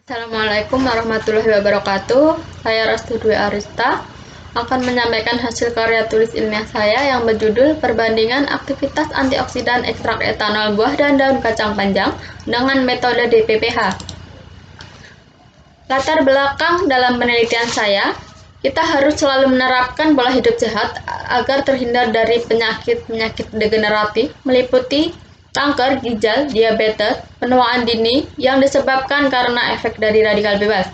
Assalamualaikum warahmatullahi wabarakatuh. Saya Restu Dwi Arista akan menyampaikan hasil karya tulis ilmiah saya yang berjudul Perbandingan Aktivitas Antioksidan Ekstrak Etanol Buah dan Daun Kacang Panjang dengan Metode DPPH. Latar belakang dalam penelitian saya, kita harus selalu menerapkan pola hidup sehat agar terhindar dari penyakit-penyakit degeneratif meliputi kanker, ginjal, diabetes, penuaan dini yang disebabkan karena efek dari radikal bebas.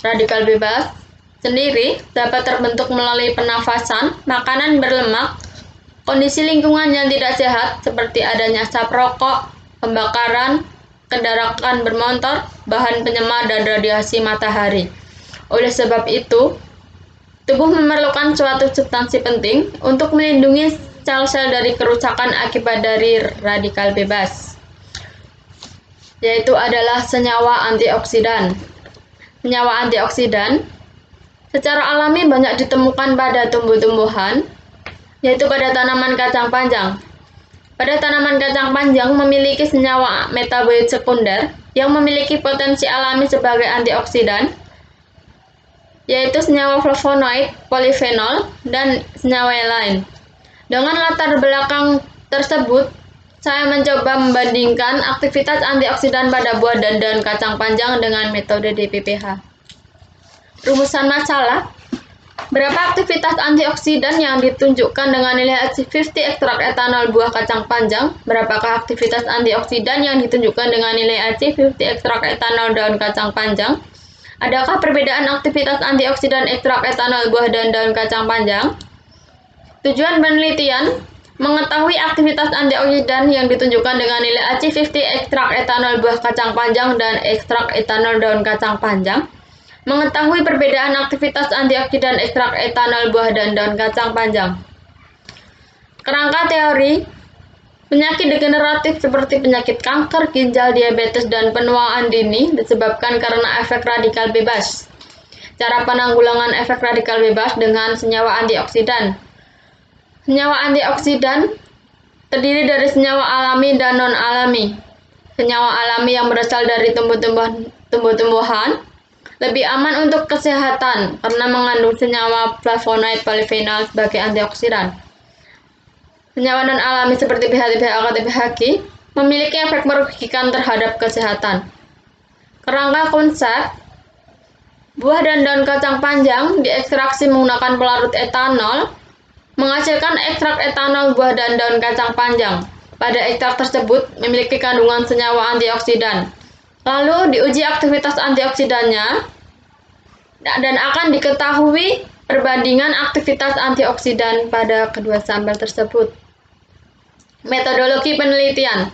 Radikal bebas sendiri dapat terbentuk melalui pernafasan, makanan berlemak, kondisi lingkungan yang tidak sehat seperti adanya asap rokok, pembakaran, kendaraan bermotor, bahan penyemar, dan radiasi matahari. Oleh sebab itu, tubuh memerlukan suatu substansi penting untuk melindungi sel-sel dari kerusakan akibat dari radikal bebas, yaitu adalah senyawa antioksidan. Senyawa antioksidan secara alami banyak ditemukan pada tumbuh-tumbuhan, yaitu pada tanaman kacang panjang. Pada tanaman kacang panjang memiliki senyawa metabolit sekunder yang memiliki potensi alami sebagai antioksidan, yaitu senyawa flavonoid, polifenol, dan senyawa lain. Dengan latar belakang tersebut, saya mencoba membandingkan aktivitas antioksidan pada buah dan daun kacang panjang dengan metode DPPH. Rumusan masalah: berapa aktivitas antioksidan yang ditunjukkan dengan nilai AC50 ekstrak etanol buah kacang panjang? Berapakah aktivitas antioksidan yang ditunjukkan dengan nilai AC50 ekstrak etanol daun kacang panjang? Adakah perbedaan aktivitas antioksidan ekstrak etanol buah dan daun kacang panjang? Tujuan penelitian: mengetahui aktivitas antioksidan yang ditunjukkan dengan nilai AC50 ekstrak etanol buah kacang panjang dan ekstrak etanol daun kacang panjang. Mengetahui perbedaan aktivitas antioksidan ekstrak etanol buah dan daun kacang panjang. Kerangka teori: penyakit degeneratif seperti penyakit kanker, ginjal, diabetes, dan penuaan dini disebabkan karena efek radikal bebas. Cara penanggulangan efek radikal bebas dengan senyawa antioksidan. Senyawa antioksidan terdiri dari senyawa alami dan non-alami. Senyawa alami yang berasal dari tumbuh-tumbuhan lebih aman untuk kesehatan karena mengandung senyawa flavonoid polifenol sebagai antioksidan. Senyawa non-alami seperti BHT, BHA, BHQ memiliki efek merugikan terhadap kesehatan. Kerangka konsep: buah dan daun kacang panjang diekstraksi menggunakan pelarut etanol, menghasilkan ekstrak etanol buah dan daun kacang panjang. Pada ekstrak tersebut memiliki kandungan senyawa antioksidan. Lalu diuji aktivitas antioksidannya dan akan diketahui perbandingan aktivitas antioksidan pada kedua sampel tersebut. Metodologi penelitian: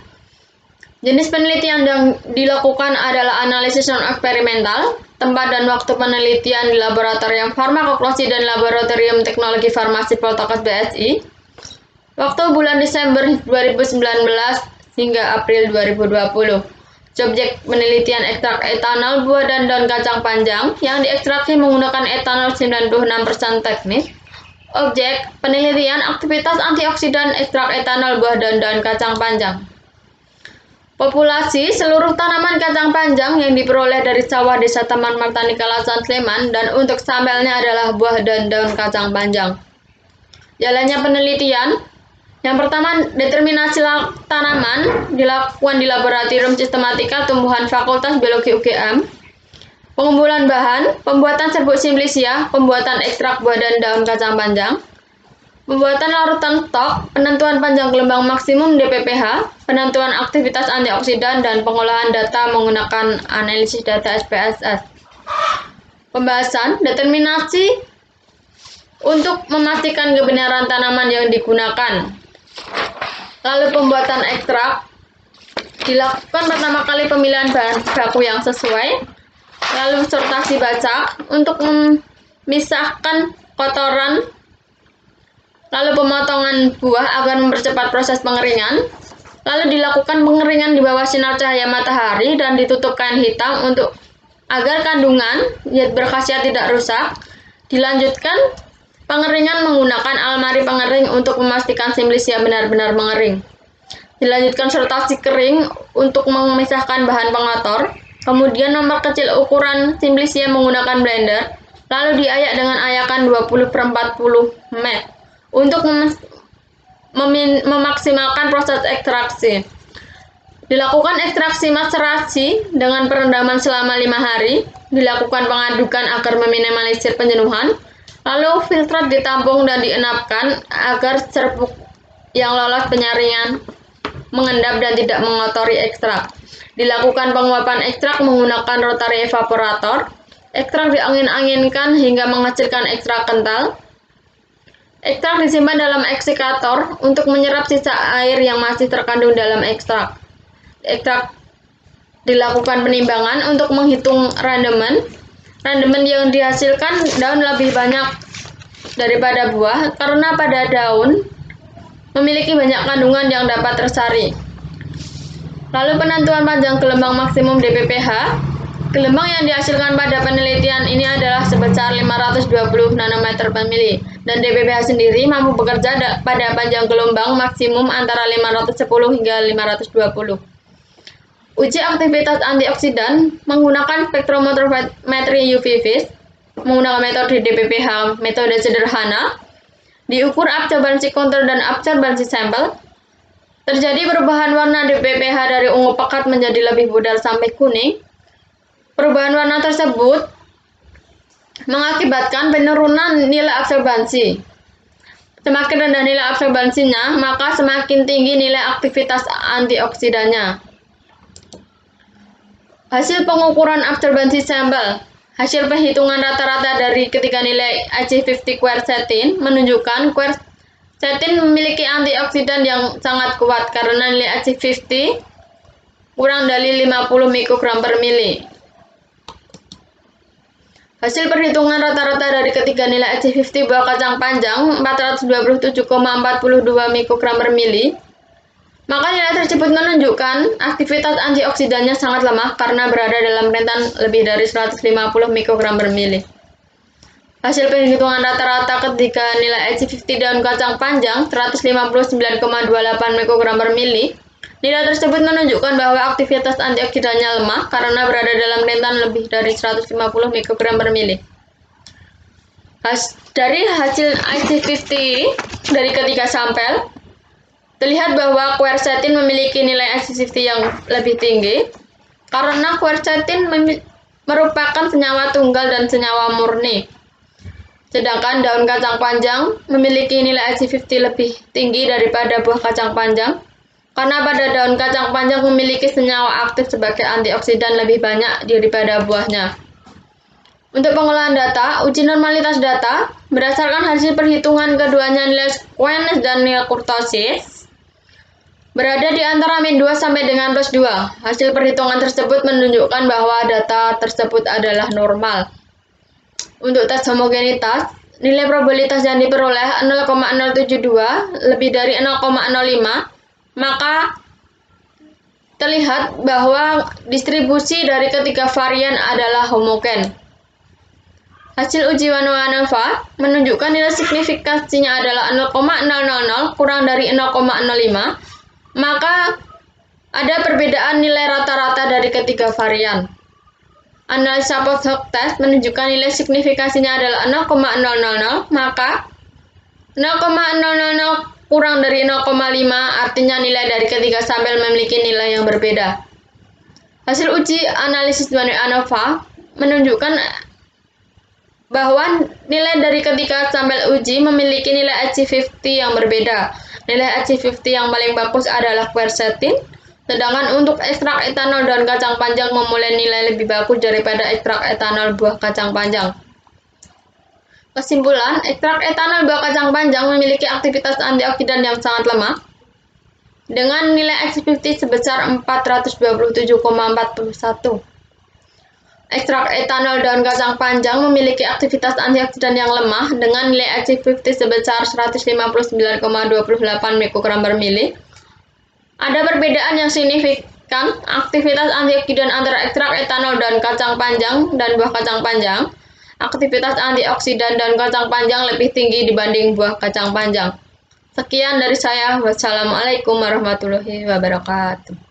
jenis penelitian yang dilakukan adalah analisis non-eksperimental. Tempat dan waktu penelitian di Laboratorium Farmakologi dan Laboratorium Teknologi Farmasi Poltekkes BSI. Waktu bulan Desember 2019 hingga April 2020. Subjek penelitian ekstrak etanol buah dan daun kacang panjang yang diekstraksi menggunakan etanol 96% teknis. Objek penelitian aktivitas antioksidan ekstrak etanol buah dan daun kacang panjang. Populasi seluruh tanaman kacang panjang yang diperoleh dari sawah Desa Taman Martani Kalasan Sleman, dan untuk sampelnya adalah buah dan daun kacang panjang. Jalannya penelitian: yang pertama, determinasi tanaman dilakukan di Laboratorium Sistematika Tumbuhan Fakultas Biologi UGM. Pengumpulan bahan, pembuatan serbuk simplicia, pembuatan ekstrak buah dan daun kacang panjang, pembuatan larutan stok, penentuan panjang gelombang maksimum DPPH, penentuan aktivitas antioksidan, dan pengolahan data menggunakan analisis data SPSS. Pembahasan: determinasi untuk memastikan kebenaran tanaman yang digunakan. Lalu pembuatan ekstrak: dilakukan pertama kali pemilihan bahan baku yang sesuai, lalu sortasi bacak untuk memisahkan kotoran, lalu pemotongan buah agar mempercepat proses pengeringan, lalu dilakukan pengeringan di bawah sinar cahaya matahari dan ditutup kain hitam untuk agar kandungan zat berkhasiat tidak rusak. Dilanjutkan pengeringan menggunakan almari pengering untuk memastikan simplicia benar-benar mengering. Dilanjutkan sortasi kering untuk memisahkan bahan pengotor. Kemudian memperkecil ukuran simplicia menggunakan blender, lalu diayak dengan ayakan 20/40 menit untuk memaksimalkan proses ekstraksi. Dilakukan ekstraksi macerasi dengan perendaman selama 5 hari, dilakukan pengadukan agar meminimalisir penjenuhan, lalu filtrat ditampung dan dienapkan agar serbuk yang lolos penyaringan mengendap dan tidak mengotori ekstrak. Dilakukan penguapan ekstrak menggunakan rotary evaporator. Ekstrak diangin-anginkan hingga menghasilkan ekstrak kental. Ekstrak disimpan dalam eksikator untuk menyerap sisa air yang masih terkandung dalam ekstrak. Ekstrak dilakukan penimbangan untuk menghitung randemen. Randemen yang dihasilkan daun lebih banyak daripada buah karena pada daun memiliki banyak kandungan yang dapat tersari. Lalu penentuan panjang gelembang maksimum DPPH. Gelembang yang dihasilkan pada penelitian ini adalah sebesar 520 nanometer per mili, dan DPPH sendiri mampu bekerja pada panjang gelombang maksimum antara 510 hingga 520. Uji aktivitas antioksidan menggunakan spektrometeri UV vis menggunakan metode DPPH, metode sederhana. Diukur absorbansi counter dan absorbansi sampel. Terjadi perubahan warna DPPH dari ungu pekat menjadi lebih pudar sampai kuning. Perubahan warna tersebut mengakibatkan penurunan nilai absorbansi. Semakin rendah nilai absorbansinya, maka semakin tinggi nilai aktivitas antioksidannya. Hasil pengukuran absorbansi sampel. Hasil perhitungan rata-rata dari ketiga nilai IC50 quercetin menunjukkan quercetin memiliki antioksidan yang sangat kuat karena nilai IC50 kurang dari 50 mikrogram per mili. Hasil perhitungan rata-rata dari ketiga nilai IC50 buah kacang panjang 427,42 mikrogram per mili. Maka nilai tersebut menunjukkan aktivitas antioksidannya sangat lemah karena berada dalam rentan lebih dari 150 mikrogram per mili. Hasil perhitungan rata-rata ketika nilai IC50 daun kacang panjang 159,28 mikrogram per mili. Nilai tersebut menunjukkan bahwa aktivitas antioksidannya lemah karena berada dalam rentan lebih dari 150 mikrogram per mili. Dari hasil IC50 dari ketiga sampel, terlihat bahwa quercetin memiliki nilai IC50 yang lebih tinggi karena quercetin merupakan senyawa tunggal dan senyawa murni. Sedangkan daun kacang panjang memiliki nilai IC50 lebih tinggi daripada buah kacang panjang karena pada daun kacang panjang memiliki senyawa aktif sebagai antioksidan lebih banyak daripada buahnya. Untuk pengolahan data, uji normalitas data berdasarkan hasil perhitungan keduanya nilai squamous dan nilai kurtosis berada di antara min 2 sampai dengan plus 2. Hasil perhitungan tersebut menunjukkan bahwa data tersebut adalah normal. Untuk tes homogenitas, nilai probabilitas yang diperoleh 0,072 lebih dari 0,05, maka terlihat bahwa distribusi dari ketiga varian adalah homogen. Hasil uji ANOVA menunjukkan nilai signifikasinya adalah 0,000 kurang dari 0,05. Maka ada perbedaan nilai rata-rata dari ketiga varian. Analisa post hoc test menunjukkan nilai signifikasinya adalah 0,000, maka 0,000 kurang dari 0,5 artinya nilai dari ketiga sampel memiliki nilai yang berbeda. Hasil uji analisis ANOVA menunjukkan bahwa nilai dari ketiga sampel uji memiliki nilai IC50 yang berbeda. Nilai IC50 yang paling bagus adalah quercetin, sedangkan untuk ekstrak etanol daun kacang panjang memulai nilai lebih bagus daripada ekstrak etanol buah kacang panjang. Kesimpulan, ekstrak etanol buah kacang panjang memiliki aktivitas antioksidan yang sangat lemah, dengan nilai IC50 sebesar 427,41. Ekstrak etanol daun kacang panjang memiliki aktivitas antioksidan yang lemah dengan nilai IC50 sebesar 159,28 mikrogram per mili. Ada perbedaan yang signifikan aktivitas antioksidan antara ekstrak etanol daun kacang panjang dan buah kacang panjang. Aktivitas antioksidan daun kacang panjang lebih tinggi dibanding buah kacang panjang. Sekian dari saya. Wassalamualaikum warahmatullahi wabarakatuh.